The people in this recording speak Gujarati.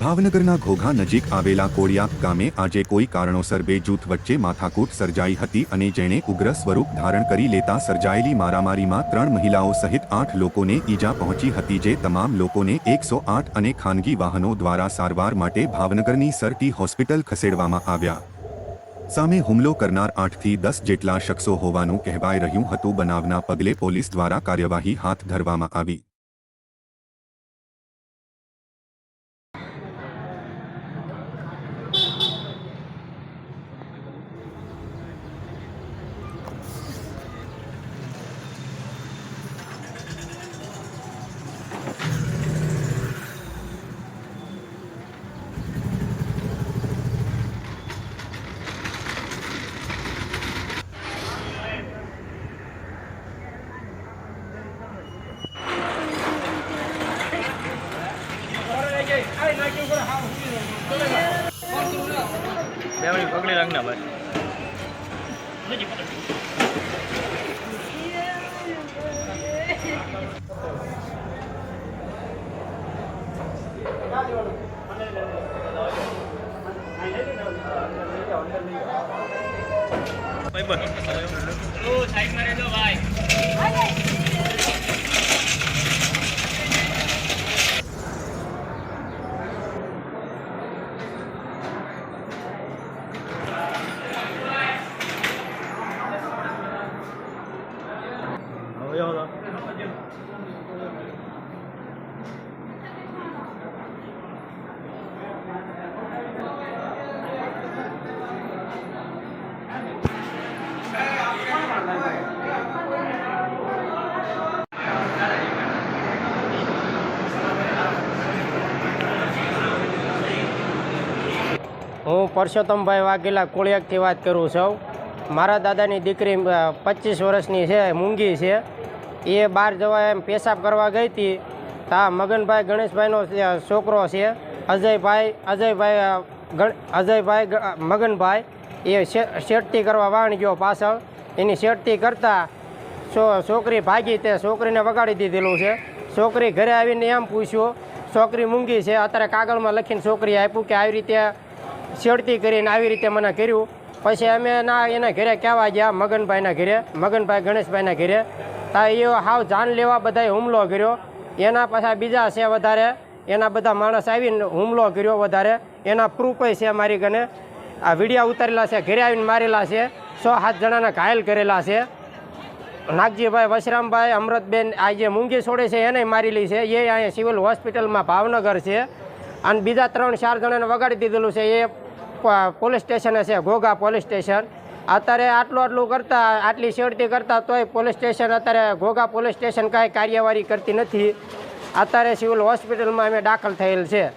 ભાવનગરના ઘોઘા નજીક આવેલા કોળિયાક ગામે આજે કોઈ કારણોસર બે જૂથ વચ્ચે માથાકૂટ સર્જાઈ હતી અને જેણે ઉગ્ર સ્વરૂપ ધારણ કરી લેતા સર્જાયેલી મારામારીમાં 3 મહિલાઓ સહિત 8 લોકોને ઈજા પહોંચી હતી, જે તમામ લોકોને 108 અને ખાનગી વાહનો દ્વારા સારવાર માટે ભાવનગરની સરટી હોસ્પિટલ ખસેડવામાં આવ્યા. સામે હુમલો કરનાર 8 થી 10 જેટલા શખ્સો હોવાનું કહેવાઈ રહ્યું હતું. બનાવના પગલે પોલીસ દ્વારા કાર્યવાહી હાથ ધરવામાં આવી. બેવડી પકડી રાખના ભાઈ. સાઈડ માં રહેજો ભાઈ. હું પરસોત્તમભાઈ વાઘેલા કોળિયાકથી વાત કરું છું. મારા દાદાની દીકરી 25 વર્ષની છે, મૂંગી છે. એ બહાર જવા એમ પેશાબ કરવા ગઈ હતી. તા મગનભાઈ ગણેશભાઈનો છોકરો છે, અજયભાઈ મગનભાઈ. એ શેઠતી કરવા વાણ ગયો પાછળ. એની શેઠતી કરતાં છોકરી ભાગી, તે છોકરીને વગાડી દીધેલું છે. છોકરી ઘરે આવીને એમ પૂછ્યું, છોકરી મૂંગી છે. અત્યારે કાગળમાં લખીને છોકરી આપ્યું કે આવી રીતે શેઠતી કરીને આવી રીતે મને કર્યું. પછી અમે એના ઘરે કહેવા ગયા, મગનભાઈના ઘરે, મગનભાઈ ગણેશભાઈના ઘરે. તા એ હાવ જાન લેવા બધાએ હુમલો કર્યો. એના પાછા બીજા છે વધારે, એના બધા માણસ આવીને હુમલો કર્યો વધારે. એના પ્રૂફ છે મારી કને. આ વિડીયો ઉતારેલા છે, ઘરે આવીને મારેલા છે. 6-7 જણાના ઘાયલ કરેલા છે. નાગજીભાઈ, વશરામભાઈ, અમૃતબેન આ જે મૂંગી છોડે છે એને મારેલી છે. એ અહીંયા સિવિલ હોસ્પિટલમાં ભાવનગર છે. અને બીજા 3-4 જણાને વગાડી દીધેલું છે. એ પોલીસ સ્ટેશને છે, ઘોઘા પોલીસ સ્ટેશન. અત્યારે આટલું કરતાં, આટલી શેરતી કરતાં તોય પોલીસ સ્ટેશન અત્યારે ઘોઘા પોલીસ સ્ટેશન કાંઈ કાર્યવાહી કરતી નથી. અત્યારે સિવિલ હોસ્પિટલમાં અમે દાખલ થયેલ છે.